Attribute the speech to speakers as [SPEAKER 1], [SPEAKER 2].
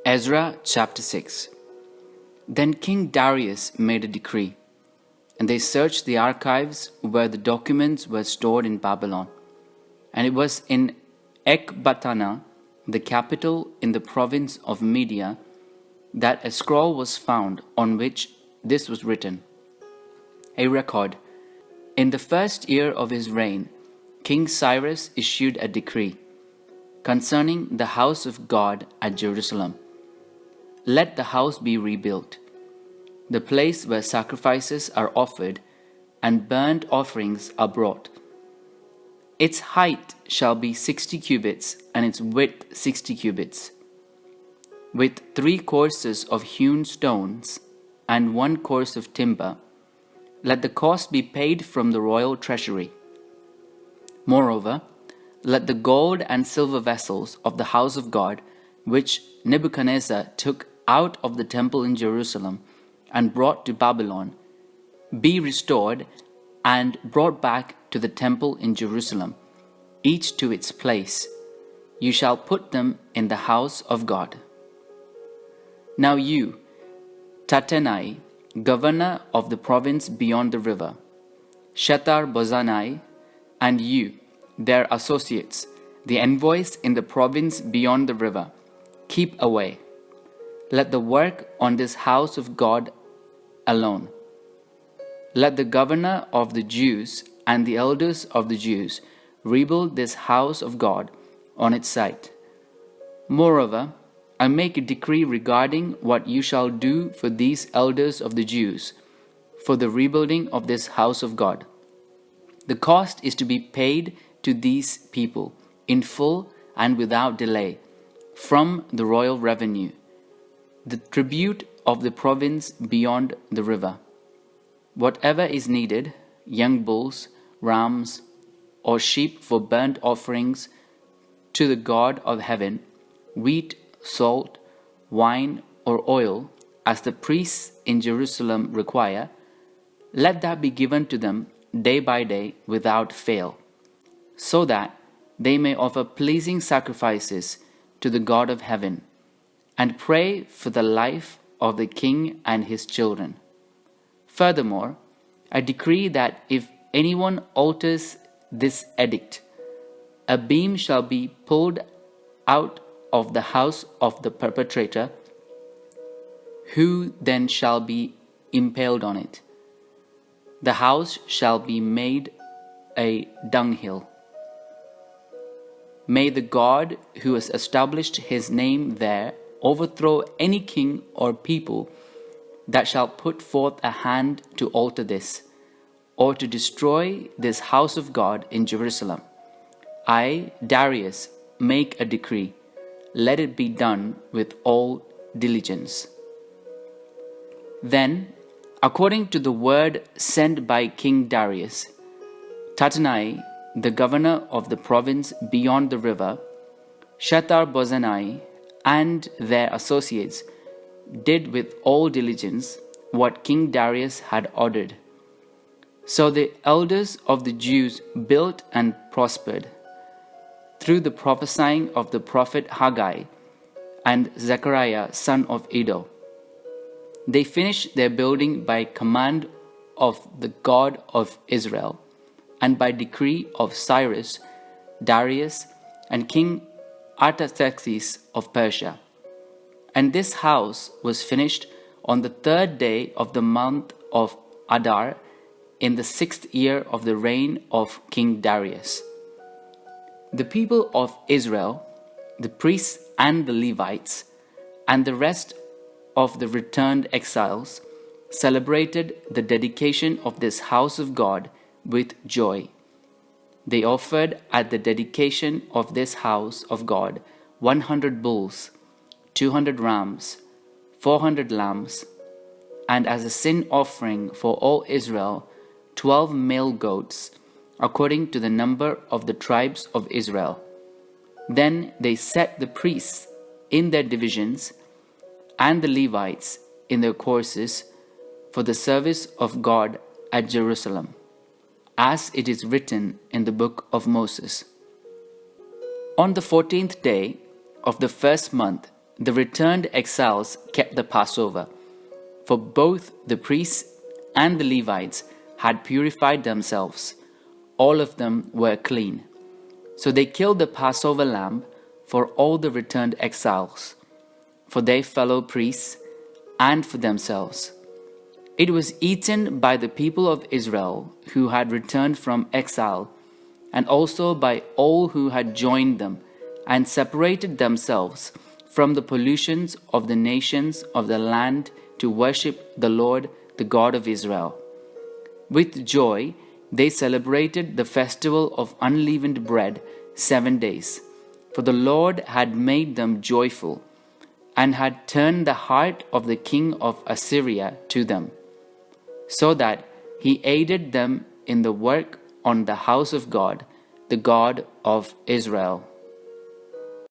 [SPEAKER 1] Ezra chapter 6. Then King Darius made a decree, and they searched the archives where the documents were stored in Babylon. And it was in Ecbatana, the capital in the province of Media, that a scroll was found on which this was written. A record. In the first year of his reign, King Cyrus issued a decree concerning the house of God at Jerusalem. Let the house be rebuilt, the place where sacrifices are offered and burnt offerings are brought. Its height shall be 60 cubits and its width 60 cubits, with 3 courses of hewn stones and 1 course of timber. Let the cost be paid from the royal treasury. Moreover, let the gold and silver vessels of the house of God, which Nebuchadnezzar took out of the temple in Jerusalem and brought to Babylon, be restored and brought back to the temple in Jerusalem, each to its place. You shall put them in the house of God. Now you, Tattenai, governor of the province beyond the river, Shethar-bozenai, and you, their associates, the envoys in the province beyond the river, keep away. Let the work on this house of God alone. Let the governor of the Jews and the elders of the Jews rebuild this house of God on its site. Moreover, I make a decree regarding what you shall do for these elders of the Jews for the rebuilding of this house of God. The cost is to be paid to these people in full and without delay from the royal revenue, the tribute of the province beyond the river. Whatever is needed, young bulls, rams, or sheep for burnt offerings to the God of heaven, wheat, salt, wine, or oil, as the priests in Jerusalem require, let that be given to them day by day without fail, so that they may offer pleasing sacrifices to the God of heaven, and pray for the life of the king and his children. Furthermore, I decree that if anyone alters this edict, a beam shall be pulled out of the house of the perpetrator, who then shall be impaled on it. The house shall be made a dunghill. May the God who has established his name there overthrow any king or people that shall put forth a hand to alter this, or to destroy this house of God in Jerusalem. I, Darius, make a decree. Let it be done with all diligence. Then, according to the word sent by King Darius, Tattenai, the governor of the province beyond the river, Shethar-bozenai, and their associates did with all diligence what King Darius had ordered. So the elders of the Jews built and prospered through the prophesying of the prophet Haggai and Zechariah son of Iddo. They finished their building by command of the God of Israel, and by decree of Cyrus, Darius, and King Artaxerxes of Persia. And this house was finished on the 3rd day of the month of Adar, in the 6th year of the reign of King Darius. The people of Israel, the priests and the Levites, and the rest of the returned exiles celebrated the dedication of this house of God with joy. They offered at the dedication of this house of God 100 bulls, 200 rams, 400 lambs, and as a sin offering for all Israel, 12 male goats, according to the number of the tribes of Israel. Then they set the priests in their divisions and the Levites in their courses for the service of God at Jerusalem, as it is written in the book of Moses. On the 14th day of the first month, the returned exiles kept the Passover, for both the priests and the Levites had purified themselves. All of them were clean. So they killed the Passover lamb for all the returned exiles, for their fellow priests, and for themselves. It was eaten by the people of Israel who had returned from exile, and also by all who had joined them and separated themselves from the pollutions of the nations of the land to worship the Lord, the God of Israel. With joy, they celebrated the festival of unleavened bread 7 days, for the Lord had made them joyful and had turned the heart of the king of Assyria to them, so that he aided them in the work on the house of God, the God of Israel.